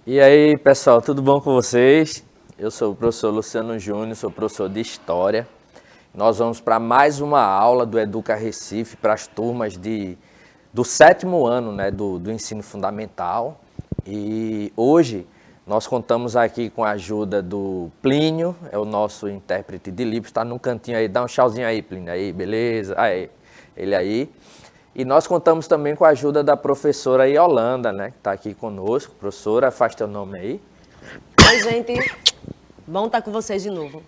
E aí, pessoal, tudo bom com vocês? Eu sou o professor Luciano Júnior, sou professor de História. Nós vamos para mais uma aula do Educa Recife para as turmas do 7º ano, né, do ensino fundamental. E hoje nós contamos aqui com a ajuda do Plínio, é o nosso intérprete de Libras, está no cantinho aí, dá um tchauzinho aí, Plínio, aí, beleza? Aí, ele aí. E nós contamos também com a ajuda da professora Yolanda, né, que está aqui conosco. Professora, faz teu nome aí. Oi, gente. Bom estar com vocês de novo.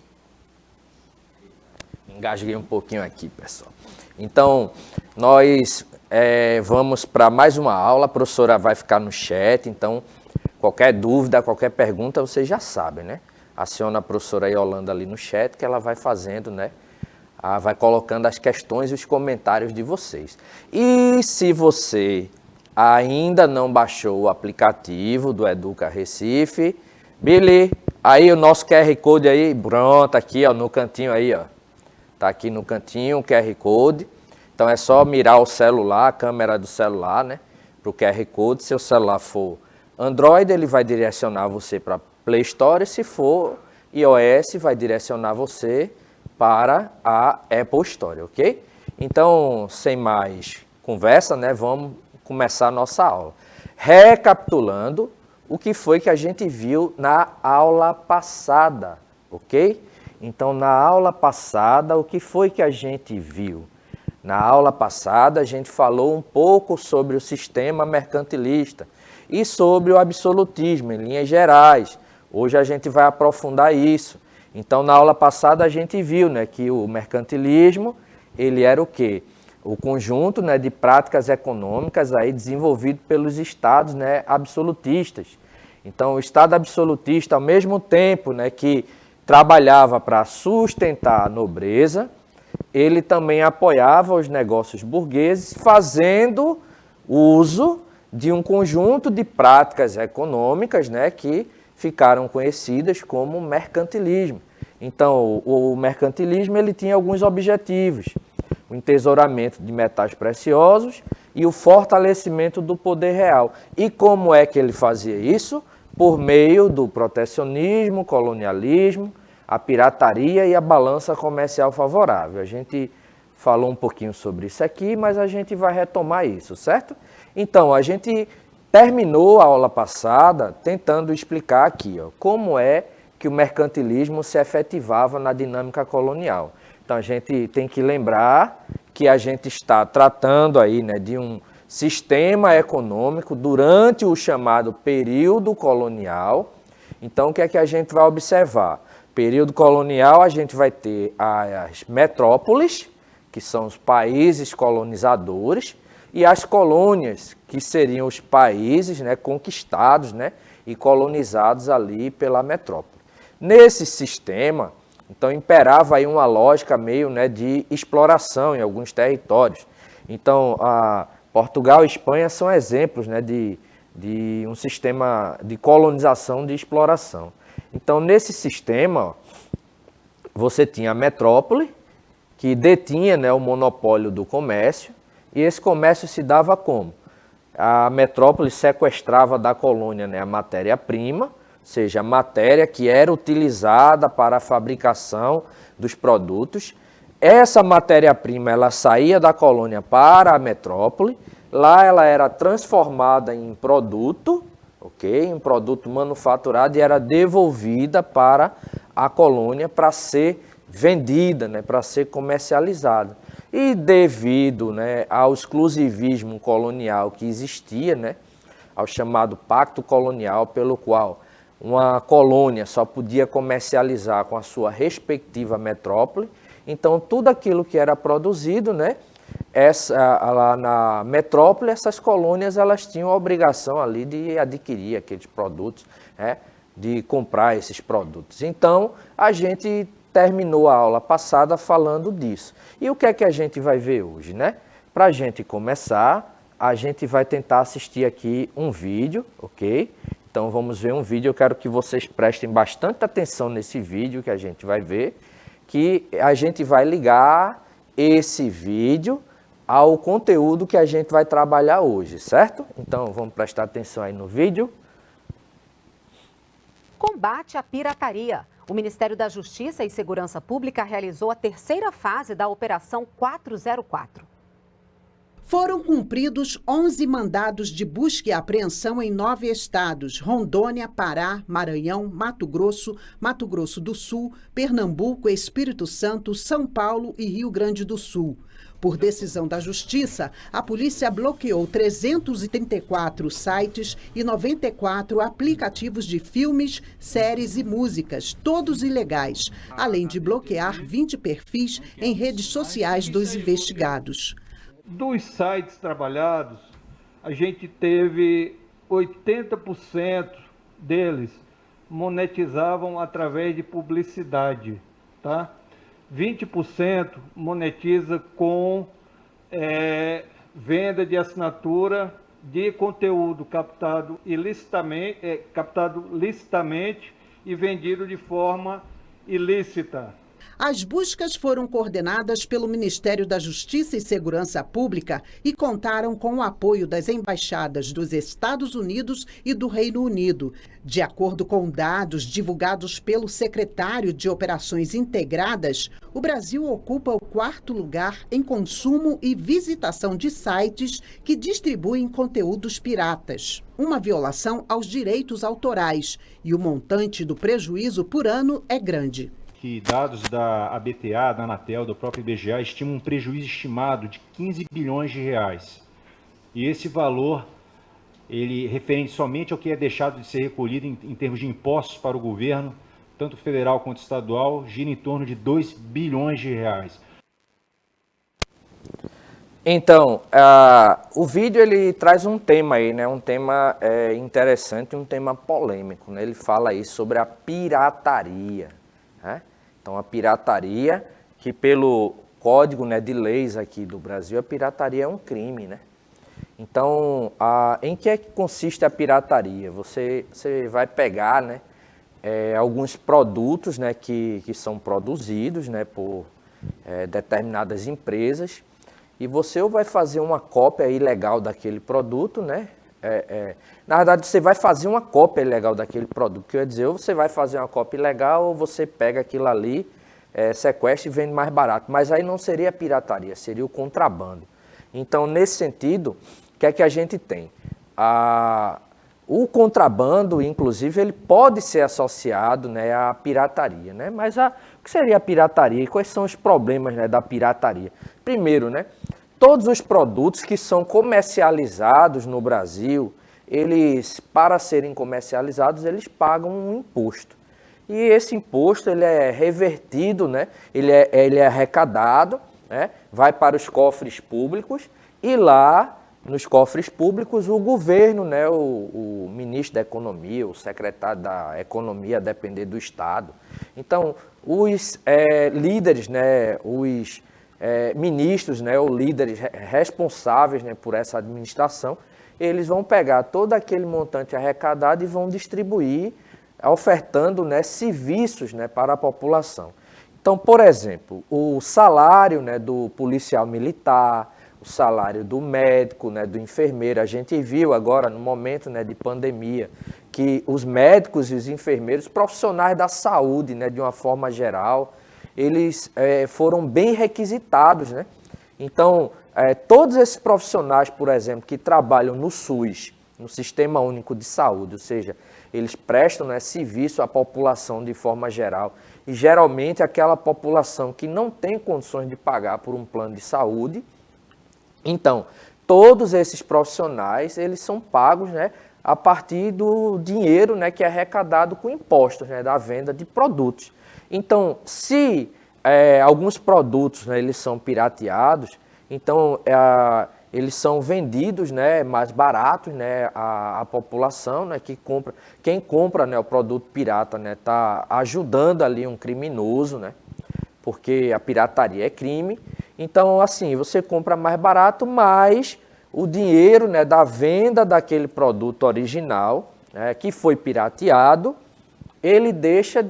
Engasguei um pouquinho aqui, pessoal. Então, nós vamos para mais uma aula. A professora vai ficar no chat, então qualquer dúvida, qualquer pergunta, vocês já sabem, né? Aciona a professora Yolanda ali no chat, que ela vai fazendo, né? Vai colocando as questões e os comentários de vocês. E se você ainda não baixou o aplicativo do Educa Recife, Billy, aí o nosso QR Code aí, pronto, aqui ó, no cantinho aí, ó. Tá aqui no cantinho o QR Code. Então é só mirar o celular, a câmera do celular, né, para o QR Code. Se o celular for Android, ele vai direcionar você para Play Store. Se for iOS, vai direcionar você para a Apple Store, ok? Então, sem mais conversa, né, vamos começar a nossa aula. Recapitulando o que foi que a gente viu na aula passada, ok? Então, na aula passada, o que foi que a gente viu? Na aula passada, a gente falou um pouco sobre o sistema mercantilista e sobre o absolutismo, em linhas gerais. Hoje a gente vai aprofundar isso. Então, na aula passada, a gente viu, né, que o mercantilismo, ele era o quê? O conjunto, né, de práticas econômicas aí desenvolvido pelos estados, né, absolutistas. Então, o estado absolutista, ao mesmo tempo, né, que trabalhava para sustentar a nobreza, ele também apoiava os negócios burgueses, fazendo uso de um conjunto de práticas econômicas, né, que ficaram conhecidas como mercantilismo. Então, o mercantilismo ele tinha alguns objetivos: o entesouramento de metais preciosos e o fortalecimento do poder real. E como é que ele fazia isso? Por meio do protecionismo, colonialismo, a pirataria e a balança comercial favorável. A gente falou um pouquinho sobre isso aqui, mas a gente vai retomar isso, certo? Então, a gente terminou a aula passada tentando explicar aqui, ó, como é que o mercantilismo se efetivava na dinâmica colonial. Então, a gente tem que lembrar que a gente está tratando aí, né, de um sistema econômico durante o chamado período colonial. Então, o que é que a gente vai observar? Período colonial, a gente vai ter as metrópoles, que são os países colonizadores, e as colônias, que seriam os países, né, conquistados, né, e colonizados ali pela metrópole. Nesse sistema, então, imperava aí uma lógica meio, né, de exploração em alguns territórios. Então, Portugal e Espanha são exemplos, né, de um sistema de colonização, de exploração. Então, nesse sistema, ó, você tinha a metrópole, que detinha, né, o monopólio do comércio, e esse comércio se dava como? A metrópole sequestrava da colônia, né, a matéria-prima, ou seja, a matéria que era utilizada para a fabricação dos produtos. Essa matéria-prima ela saía da colônia para a metrópole, lá ela era transformada em produto, ok? Em produto manufaturado, e era devolvida para a colônia para ser vendida, né, para ser comercializada. E devido, né, ao exclusivismo colonial que existia, né, ao chamado Pacto Colonial, pelo qual uma colônia só podia comercializar com a sua respectiva metrópole, então tudo aquilo que era produzido, né, lá na metrópole, essas colônias elas tinham a obrigação ali de adquirir aqueles produtos, né, de comprar esses produtos. Então, a gente terminou a aula passada falando disso. E o que é que a gente vai ver hoje, né? Para a gente começar, a gente vai tentar assistir aqui um vídeo, ok? Então, vamos ver um vídeo. Eu quero que vocês prestem bastante atenção nesse vídeo que a gente vai ver, que a gente vai ligar esse vídeo ao conteúdo que a gente vai trabalhar hoje, certo? Então, vamos prestar atenção aí no vídeo. combate à pirataria. O Ministério da Justiça e Segurança Pública realizou a terceira fase da Operação 404. Foram cumpridos 11 mandados de busca e apreensão em 9 estados: Rondônia, Pará, Maranhão, Mato Grosso do Sul, Pernambuco, Espírito Santo, São Paulo e Rio Grande do Sul. Por decisão da Justiça, a polícia bloqueou 334 sites e 94 aplicativos de filmes, séries e músicas, todos ilegais, além de bloquear 20 perfis em redes sociais dos investigados. Dos sites trabalhados, a gente teve 80% deles monetizavam através de publicidade, tá? 20% monetiza com venda de assinatura de conteúdo captado licitamente e vendido de forma ilícita. As buscas foram coordenadas pelo Ministério da Justiça e Segurança Pública e contaram com o apoio das embaixadas dos Estados Unidos e do Reino Unido. De acordo com dados divulgados pelo secretário de Operações Integradas, o Brasil ocupa o 4º lugar em consumo e visitação de sites que distribuem conteúdos piratas. Uma violação aos direitos autorais, e o montante do prejuízo por ano é grande. Que dados da ABTA, da Anatel, do próprio IBGE estimam um prejuízo estimado de 15 bilhões de reais. E esse valor, ele referente somente ao que é deixado de ser recolhido em termos de impostos para o governo, tanto federal quanto estadual, gira em torno de 2 bilhões de reais. Então, o vídeo ele traz um tema aí, né? Um tema interessante, um tema polêmico, né? Ele fala aí sobre a pirataria, né? Então, a pirataria, que pelo Código, né, de Leis aqui do Brasil, a pirataria é um crime, né? Então, em que é que consiste a pirataria? Você vai pegar, né, alguns produtos, né, que são produzidos, né, por determinadas empresas, e você ou vai fazer uma cópia ilegal daquele produto, né? Na verdade, você vai fazer uma cópia ilegal daquele produto, que eu ia dizer, ou você vai fazer uma cópia ilegal, ou você pega aquilo ali, sequestra e vende mais barato. Mas aí não seria pirataria, seria o contrabando. Então, nesse sentido, o que é que a gente tem? O contrabando, inclusive, ele pode ser associado, né, à pirataria, né? Mas o que seria a pirataria e quais são os problemas, né, da pirataria? Primeiro, né, todos os produtos que são comercializados no Brasil, eles, para serem comercializados, eles pagam um imposto. E esse imposto ele é revertido, né? Ele é arrecadado, né? Vai para os cofres públicos e lá nos cofres públicos o governo, né? O ministro da Economia, o secretário da Economia, a depender do Estado. Então, os líderes, né? Os ministros, né, ou líderes responsáveis, né, por essa administração, eles vão pegar todo aquele montante arrecadado e vão distribuir, ofertando, né, serviços, né, para a população. Então, por exemplo, o salário, né, do policial militar, o salário do médico, né, do enfermeiro, a gente viu agora no momento, né, de pandemia que os médicos e os enfermeiros, profissionais da saúde, né, de uma forma geral, eles foram bem requisitados, né? Então, todos esses profissionais, por exemplo, que trabalham no SUS, no Sistema Único de Saúde, ou seja, eles prestam, né, serviço à população de forma geral, e geralmente aquela população que não tem condições de pagar por um plano de saúde. Então, todos esses profissionais, eles são pagos, né, a partir do dinheiro, né, que é arrecadado com impostos, né, da venda de produtos. Então, se alguns produtos, né, eles são pirateados, então eles são vendidos, né, mais baratos, né, à população, né, quem compra, né, o produto pirata, né, está ajudando ali um criminoso, né, porque a pirataria é crime. Então, assim, você compra mais barato, mas o dinheiro, né, da venda daquele produto original, né, que foi pirateado, ele deixa,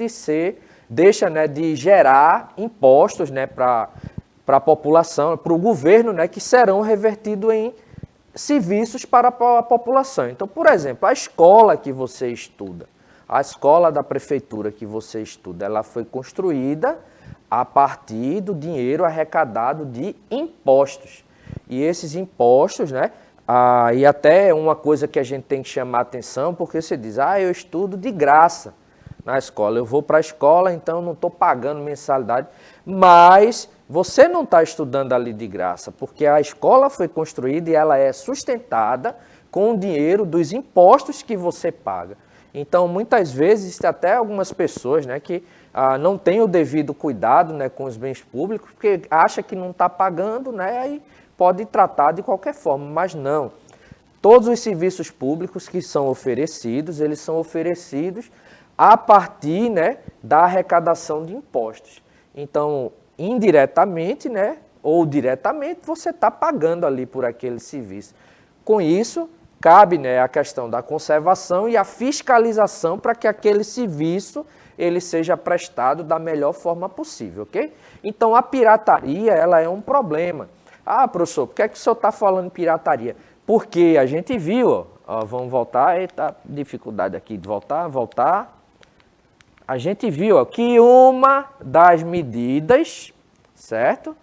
né, de gerar impostos, né, para a população, para o governo, né, que serão revertidos em serviços para a população. Então, por exemplo, a escola que você estuda, A escola da prefeitura que você estuda, ela foi construída a partir do dinheiro arrecadado de impostos. E esses impostos, né? E até uma coisa que a gente tem que chamar a atenção, porque você diz, eu estudo de graça na escola, eu vou para a escola, então não estou pagando mensalidade, mas você não está estudando ali de graça, porque a escola foi construída e ela é sustentada com o dinheiro dos impostos que você paga. Então, muitas vezes, tem até algumas pessoas, né, que não têm o devido cuidado, né, com os bens públicos, porque acha que não está pagando, né, aí pode tratar de qualquer forma, mas não. Todos os serviços públicos que são oferecidos, eles são oferecidos a partir, né, da arrecadação de impostos. Então, indiretamente, né, ou diretamente, você está pagando ali por aquele serviço. Com isso, cabe, né, a questão da conservação e a fiscalização para que aquele serviço ele seja prestado da melhor forma possível, ok? Então, a pirataria, ela é um problema. Professor, por que é que o senhor está falando pirataria? Porque a gente viu, vamos voltar, eita, dificuldade aqui de voltar. A gente viu que uma das medidas, certo?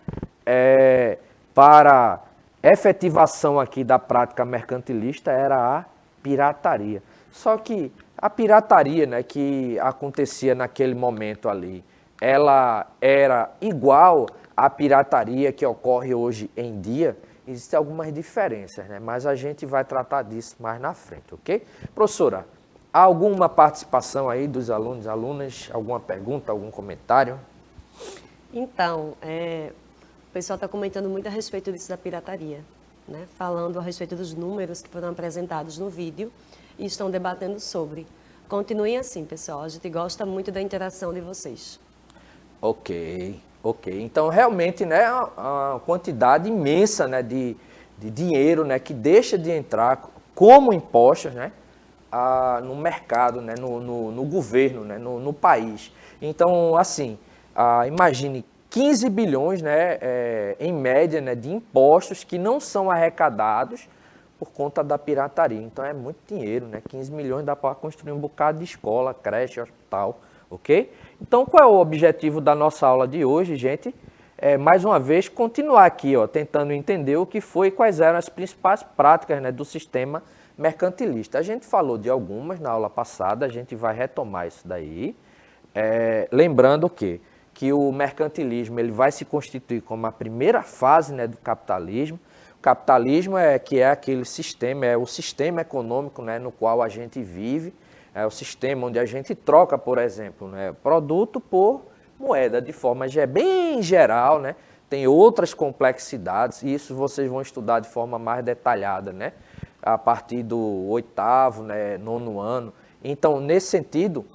Para efetivação aqui da prática mercantilista era a pirataria. Só que a pirataria, né, que acontecia naquele momento ali, ela era igual à pirataria que ocorre hoje em dia. Existem algumas diferenças, né? Mas a gente vai tratar disso mais na frente, ok? Professora, há alguma participação aí dos alunos e alunas? Alguma pergunta, algum comentário? Então, o pessoal está comentando muito a respeito disso da pirataria, né? Falando a respeito dos números que foram apresentados no vídeo e estão debatendo sobre. Continuem assim, pessoal. A gente gosta muito da interação de vocês. Ok. Então, realmente, né, a quantidade imensa, né, de dinheiro, né, que deixa de entrar como impostos, né, no mercado, né, no governo, né, no país. Então, assim, imagine 15 bilhões, né, em média, né, de impostos que não são arrecadados por conta da pirataria. Então, é muito dinheiro, né? 15 milhões dá para construir um bocado de escola, creche, hospital, ok? Então, qual é o objetivo da nossa aula de hoje, gente? Mais uma vez, continuar aqui, tentando entender o que foi e quais eram as principais práticas, né, do sistema mercantilista. A gente falou de algumas na aula passada, a gente vai retomar isso daí. Lembrando que o mercantilismo ele vai se constituir como a primeira fase, né, do capitalismo. O capitalismo é aquele sistema, é o sistema econômico, né, no qual a gente vive, é o sistema onde a gente troca, por exemplo, né, produto por moeda, de forma bem geral, né, tem outras complexidades, e isso vocês vão estudar de forma mais detalhada, né, a partir do 8º, né, 9º ano. Então, nesse sentido,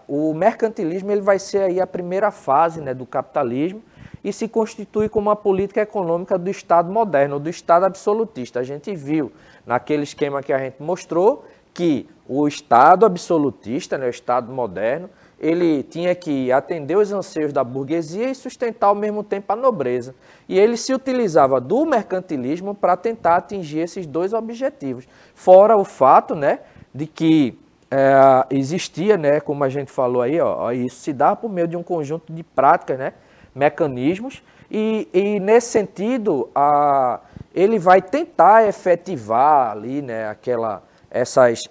o mercantilismo ele vai ser aí a primeira fase, né, do capitalismo, e se constitui como uma política econômica do Estado moderno, do Estado absolutista. A gente viu naquele esquema que a gente mostrou que o Estado absolutista, né, o Estado moderno, ele tinha que atender os anseios da burguesia e sustentar ao mesmo tempo a nobreza. E ele se utilizava do mercantilismo para tentar atingir esses dois objetivos. Fora o fato, né, de que existia, né, como a gente falou aí, isso se dá por meio de um conjunto de práticas, né, mecanismos, e nesse sentido, ele vai tentar efetivar ali, né,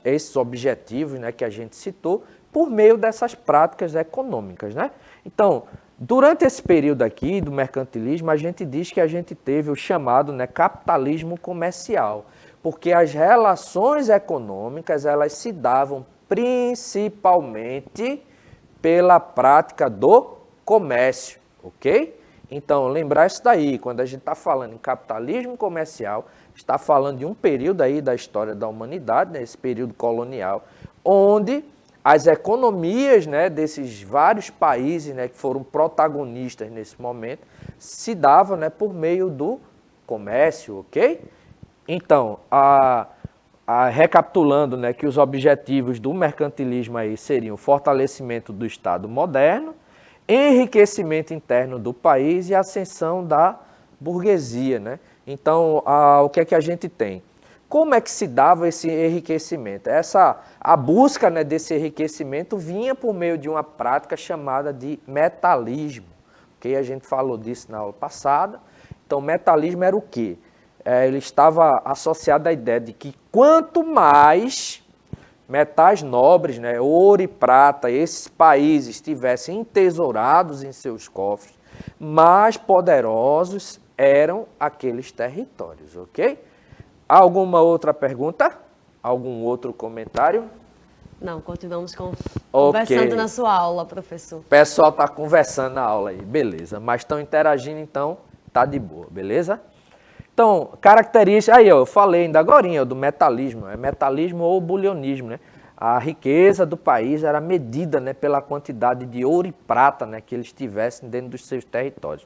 esses objetivos, né, que a gente citou, por meio dessas práticas econômicas, né? Então, durante esse período aqui do mercantilismo, a gente diz que a gente teve o chamado, né, capitalismo comercial, porque as relações econômicas elas se davam principalmente pela prática do comércio. Ok? Então, lembrar isso daí, quando a gente está falando em capitalismo comercial, está falando de um período aí da história da humanidade, né, esse período colonial, onde as economias, né, desses vários países, né, que foram protagonistas nesse momento, se davam, né, por meio do comércio, ok? Então, recapitulando, né, que os objetivos do mercantilismo aí seriam o fortalecimento do Estado moderno, enriquecimento interno do país e ascensão da burguesia, né? Então, o que é que a gente tem? Como é que se dava esse enriquecimento? A busca, né, desse enriquecimento vinha por meio de uma prática chamada de metalismo. Okay? A gente falou disso na aula passada. Então, metalismo era o quê? Ele estava associado à ideia de que quanto mais metais nobres, né, ouro e prata, esses países tivessem entesourados em seus cofres, mais poderosos eram aqueles territórios, ok? Alguma outra pergunta? Algum outro comentário? Não, continuamos conversando na sua aula, professor. O pessoal está conversando na aula aí, beleza. Mas estão interagindo, então tá de boa, beleza? Então, características, aí ó, eu falei ainda agorinha do metalismo, é metalismo ou bulionismo, né? A riqueza do país era medida, né, pela quantidade de ouro e prata, né, que eles tivessem dentro dos seus territórios.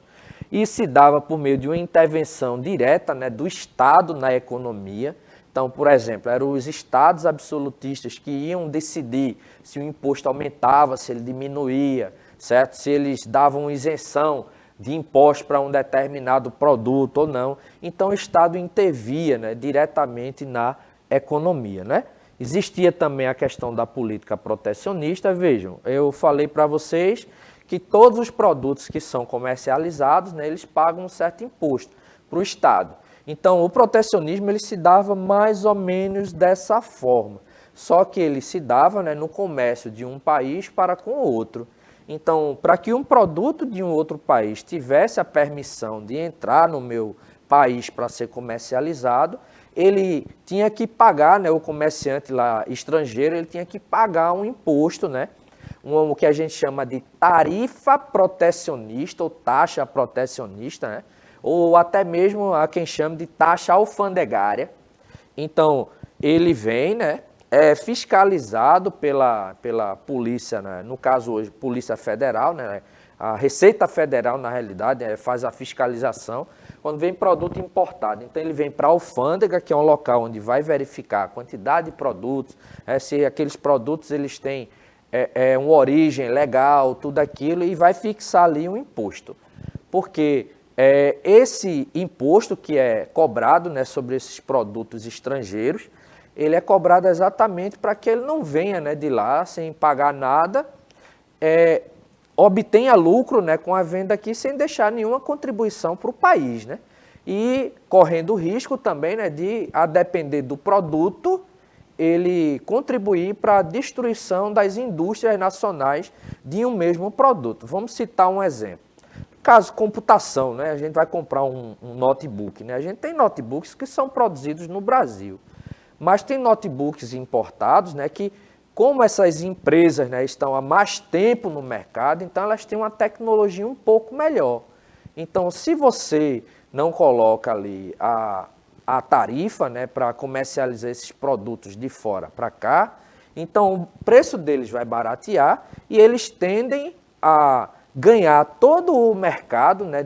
E se dava por meio de uma intervenção direta, né, do Estado na economia. Então, por exemplo, eram os estados absolutistas que iam decidir se o imposto aumentava, se ele diminuía, certo? Se eles davam isenção de imposto para um determinado produto ou não. Então, o Estado intervia, né, diretamente na economia, né? Existia também a questão da política protecionista. Vejam, eu falei para vocês que todos os produtos que são comercializados, né, eles pagam um certo imposto para o Estado. Então, o protecionismo ele se dava mais ou menos dessa forma, só que ele se dava, né, no comércio de um país para com o outro. Então, para que um produto de um outro país tivesse a permissão de entrar no meu país para ser comercializado, ele tinha que pagar, né, o comerciante lá estrangeiro, ele tinha que pagar um imposto, né, o que a gente chama de tarifa protecionista ou taxa protecionista, né, ou até mesmo a quem chama de taxa alfandegária. Então, ele vem, né, é fiscalizado pela polícia, né, no caso hoje, Polícia Federal, né, a Receita Federal, na realidade, faz a fiscalização quando vem produto importado. Então, ele vem para a alfândega, que é um local onde vai verificar a quantidade de produtos, se aqueles produtos eles têm uma origem legal, tudo aquilo, e vai fixar ali um imposto. Porque esse imposto que é cobrado, né, sobre esses produtos estrangeiros, ele é cobrado exatamente para que ele não venha, né, de lá sem pagar nada, obtenha lucro, né, com a venda aqui sem deixar nenhuma contribuição para o país, né? E correndo o risco também, né, de, a depender do produto, ele contribuir para a destruição das indústrias nacionais de um mesmo produto. Vamos citar um exemplo. Caso computação, né, a gente vai comprar um notebook, né? A gente tem notebooks que são produzidos no Brasil, mas tem notebooks importados, né, que como essas empresas, né, estão há mais tempo no mercado, então elas têm uma tecnologia um pouco melhor. Então, se você não coloca ali a tarifa, né, para comercializar esses produtos de fora para cá, então o preço deles vai baratear e eles tendem a ganhar todo o mercado, né,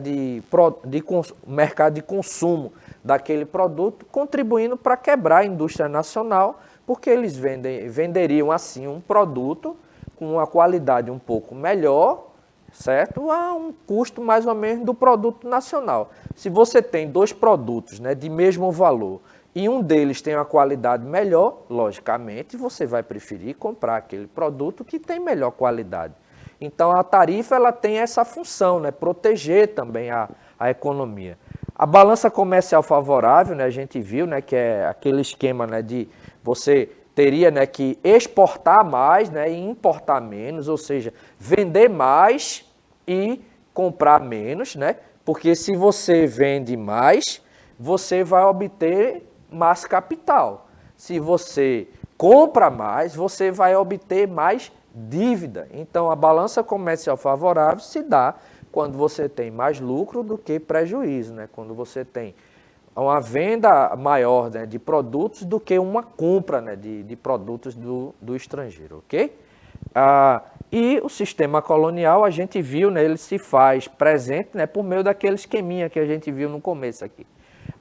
mercado de consumo daquele produto, contribuindo para quebrar a indústria nacional, porque eles venderiam assim um produto com uma qualidade um pouco melhor, certo? A um custo mais ou menos do produto nacional. Se você tem dois produtos, né, de mesmo valor e um deles tem uma qualidade melhor, logicamente você vai preferir comprar aquele produto que tem melhor qualidade. Então a tarifa ela tem essa função, né, proteger também a economia. A balança comercial favorável, né, a gente viu, né, que é aquele esquema, né, de você teria, né, que exportar mais, né, e importar menos, ou seja, vender mais e comprar menos, né, porque se você vende mais, você vai obter mais capital. Se você compra mais, você vai obter mais dívida. Então, a balança comercial favorável se dá quando você tem mais lucro do que prejuízo, né? Quando você tem uma venda maior, né, de produtos do que uma compra, né, de produtos do estrangeiro, ok? E o sistema colonial, a gente viu, né, ele se faz presente, né, por meio daquele esqueminha que a gente viu no começo aqui,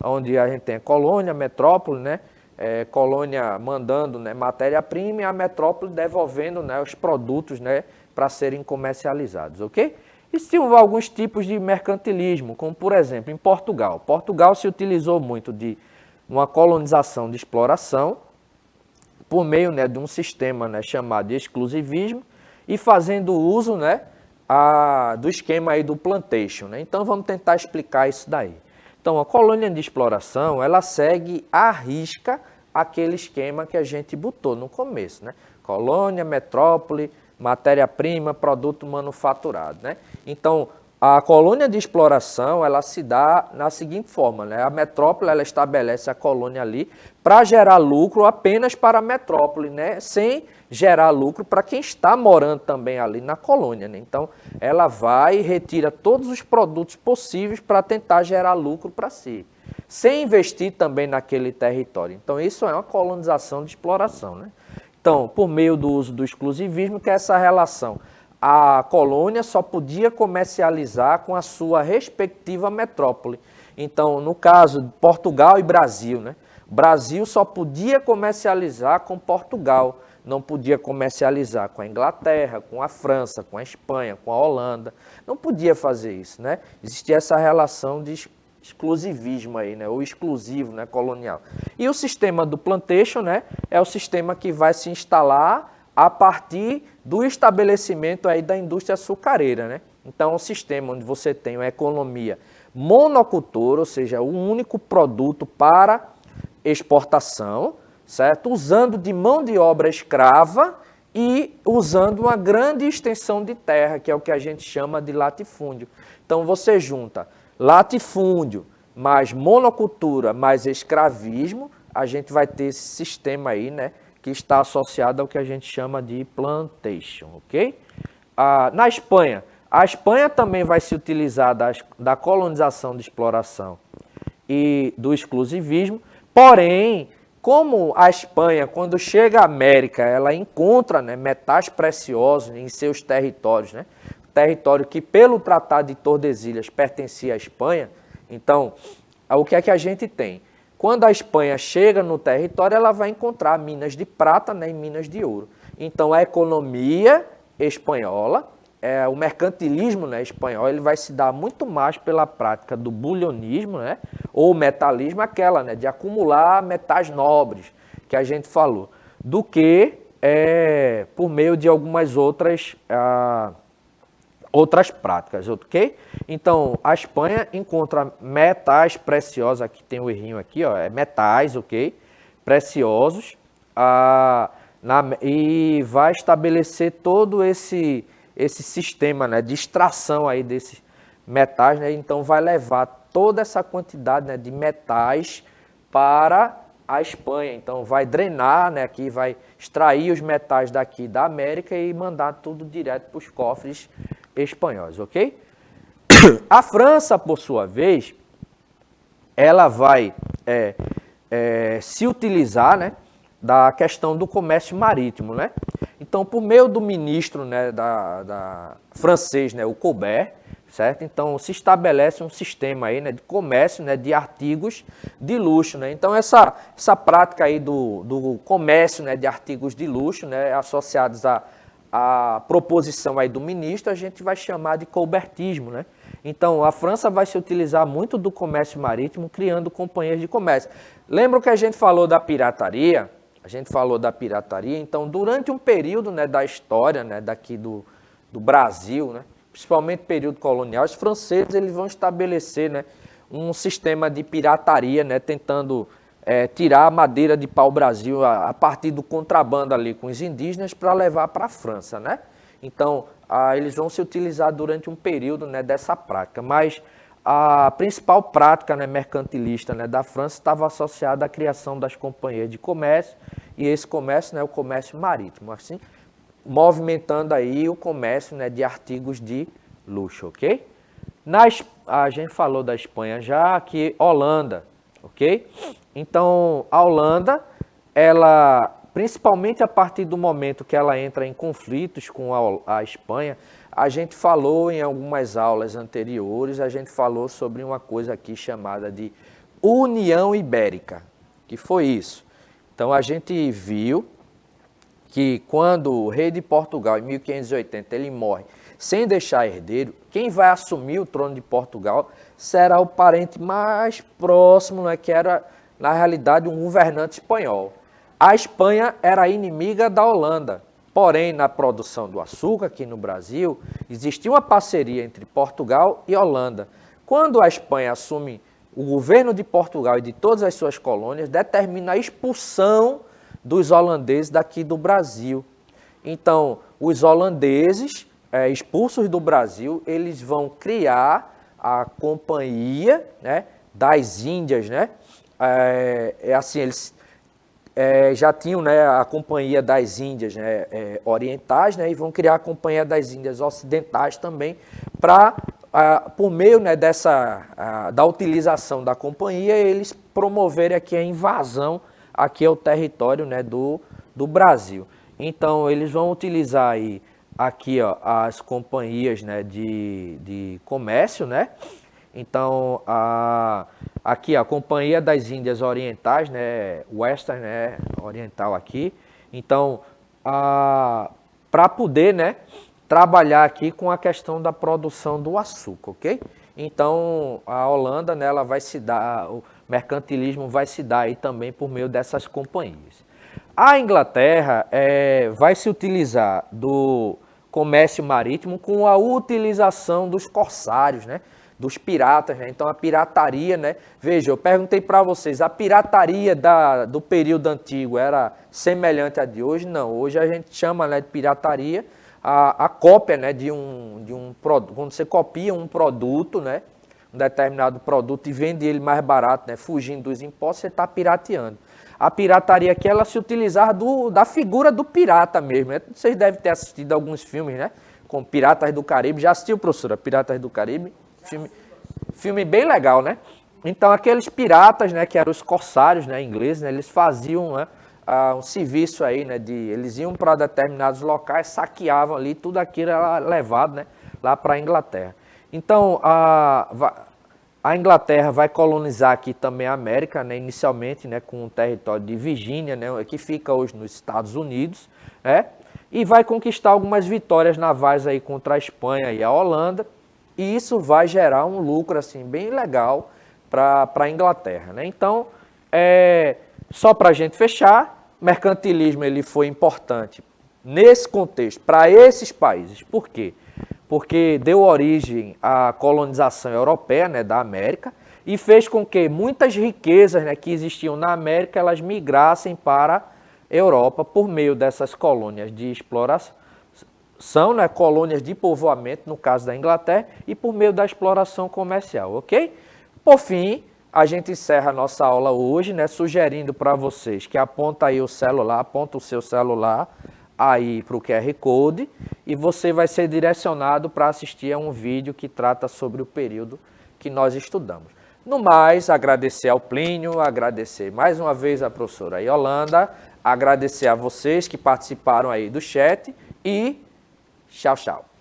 onde a gente tem a colônia, a metrópole, né, colônia mandando, né, matéria-prima e a metrópole devolvendo, né, os produtos, né, para serem comercializados, ok? Existiam alguns tipos de mercantilismo, como por exemplo em Portugal. Portugal se utilizou muito de uma colonização de exploração por meio, né, de um sistema, né, chamado de exclusivismo e fazendo uso, né, do esquema aí do plantation, né? Então vamos tentar explicar isso daí. Então a colônia de exploração, ela segue à risca aquele esquema que a gente botou no começo, né? Colônia, metrópole, matéria-prima, produto manufaturado, né? Então a colônia de exploração, ela se dá na seguinte forma, né? A metrópole, ela estabelece a colônia ali para gerar lucro apenas para a metrópole, né? Sem gerar lucro para quem está morando também ali na colônia, né? Então, ela vai e retira todos os produtos possíveis para tentar gerar lucro para si, sem investir também naquele território. Então, isso é uma colonização de exploração, né? Então, por meio do uso do exclusivismo, que é essa relação. A colônia só podia comercializar com a sua respectiva metrópole. Então, no caso de Portugal e Brasil, né? O Brasil só podia comercializar com Portugal, não podia comercializar com a Inglaterra, com a França, com a Espanha, com a Holanda. Não podia fazer isso, né? Existia essa relação de exclusivismo aí, né? Ou exclusivo, né? Colonial. E o sistema do plantation, né? É o sistema que vai se instalar a partir do estabelecimento aí da indústria açucareira, né? Então, é um sistema onde você tem uma economia monocultora, ou seja, um único produto para exportação, certo? Usando de mão de obra escrava e usando uma grande extensão de terra, que é o que a gente chama de latifúndio. Então, você junta latifúndio mais monocultura mais escravismo, a gente vai ter esse sistema aí, né? Que está associado ao que a gente chama de plantation, ok? Na Espanha, a Espanha também vai se utilizar da colonização de exploração e do exclusivismo, porém, como a Espanha, quando chega à América, ela encontra, né, metais preciosos em seus territórios, né? Território que pelo Tratado de Tordesilhas pertencia à Espanha, então, o que é que a gente tem? Quando a Espanha chega no território, ela vai encontrar minas de prata, né, e minas de ouro. Então, a economia espanhola, o mercantilismo, né, espanhol, ele vai se dar muito mais pela prática do bulionismo, né, ou metalismo, aquela, né, de acumular metais nobres, que a gente falou, do que por meio de algumas outras práticas, ok? Então, a Espanha encontra metais preciosos, aqui tem o errinho aqui, ó, metais, ok? Preciosos, e vai estabelecer todo esse sistema, né, de extração aí desses metais, né? Então, vai levar toda essa quantidade, né, de metais para a Espanha. Então, vai drenar, né, aqui, vai extrair os metais daqui da América e mandar tudo direto para os cofres espanhóis, ok? A França, por sua vez, ela vai se utilizar, né, da questão do comércio marítimo, né? Então, por meio do ministro, né, francês, né, o Colbert, certo? Então, se estabelece um sistema aí, né, de comércio, né, de artigos de luxo, né? Então, essa prática aí do comércio, né, de artigos de luxo, né, associados a proposição aí do ministro, a gente vai chamar de colbertismo, né? Então, a França vai se utilizar muito do comércio marítimo, criando companhias de comércio. Lembra que a gente falou da pirataria? Então, durante um período, né, da história, né, daqui do Brasil, né, principalmente período colonial, os franceses eles vão estabelecer, né, um sistema de pirataria, né, tentando tirar a madeira de pau-brasil a partir do contrabando ali com os indígenas para levar para a França, né? Então, eles vão se utilizar durante um período, né, dessa prática, mas a principal prática, né, mercantilista, né, da França estava associada à criação das companhias de comércio, e esse comércio, né, o comércio marítimo, assim, movimentando aí o comércio, né, de artigos de luxo, ok? A gente falou da Espanha já, aqui Holanda, ok? Então, a Holanda, ela, principalmente a partir do momento que ela entra em conflitos com a Espanha, a gente falou em algumas aulas anteriores, a gente falou sobre uma coisa aqui chamada de União Ibérica, que foi isso. Então, a gente viu que quando o rei de Portugal, em 1580, ele morre sem deixar herdeiro, quem vai assumir o trono de Portugal será o parente mais próximo, né, que era na realidade, um governante espanhol. A Espanha era inimiga da Holanda. Porém, na produção do açúcar aqui no Brasil, existia uma parceria entre Portugal e Holanda. Quando a Espanha assume o governo de Portugal e de todas as suas colônias, determina a expulsão dos holandeses daqui do Brasil. Então, os holandeses, expulsos do Brasil, eles vão criar a Companhia, né, das Índias, né? Assim, eles já tinham, né, a Companhia das Índias, né, orientais, né, e vão criar a Companhia das Índias ocidentais também, para, por meio, né, da utilização da companhia, eles promoverem aqui a invasão aqui ao território, né, do Brasil. Então, eles vão utilizar aí, aqui, ó, as companhias, né, de comércio, né? Então, aqui a Companhia das Índias Orientais, né, Western, né, oriental aqui. Então, para poder, né, trabalhar aqui com a questão da produção do açúcar, ok? Então, a Holanda, né, ela vai se dar, o mercantilismo vai se dar aí também por meio dessas companhias. A Inglaterra vai se utilizar do comércio marítimo com a utilização dos corsários, né? Dos piratas, né? Então a pirataria, né? Veja, eu perguntei para vocês, a pirataria do período antigo era semelhante à de hoje? Não, hoje a gente chama, né, de pirataria a cópia, né, de um produto. Quando você copia um produto, né, um determinado produto e vende ele mais barato, né, fugindo dos impostos, você está pirateando. A pirataria aqui, ela se utilizava da figura do pirata mesmo, né? Vocês devem ter assistido alguns filmes, né? Como Piratas do Caribe. Já assistiu, professora, Piratas do Caribe? Filme bem legal, né? Então, aqueles piratas, né, que eram os corsários, né, ingleses, né, eles faziam, né, um serviço aí, né, eles iam para determinados locais, saqueavam ali, tudo aquilo era levado, né, lá para a Inglaterra. Então, a Inglaterra vai colonizar aqui também a América, né, inicialmente, né, com o território de Virgínia, né, que fica hoje nos Estados Unidos, né, e vai conquistar algumas vitórias navais aí contra a Espanha e a Holanda, e isso vai gerar um lucro assim, bem legal para a Inglaterra, né? Então, só para a gente fechar, o mercantilismo ele foi importante nesse contexto, para esses países. Por quê? Porque deu origem à colonização europeia, né, da América, e fez com que muitas riquezas, né, que existiam na América, elas migrassem para a Europa por meio dessas colônias de exploração, né, colônias de povoamento, no caso da Inglaterra, e por meio da exploração comercial, ok? Por fim, a gente encerra a nossa aula hoje, né, sugerindo para vocês que aponta aí o celular, aponta o seu celular aí para o QR Code e você vai ser direcionado para assistir a um vídeo que trata sobre o período que nós estudamos. No mais, agradecer ao Plínio, agradecer mais uma vez à professora Yolanda, agradecer a vocês que participaram aí do chat e tchau, tchau.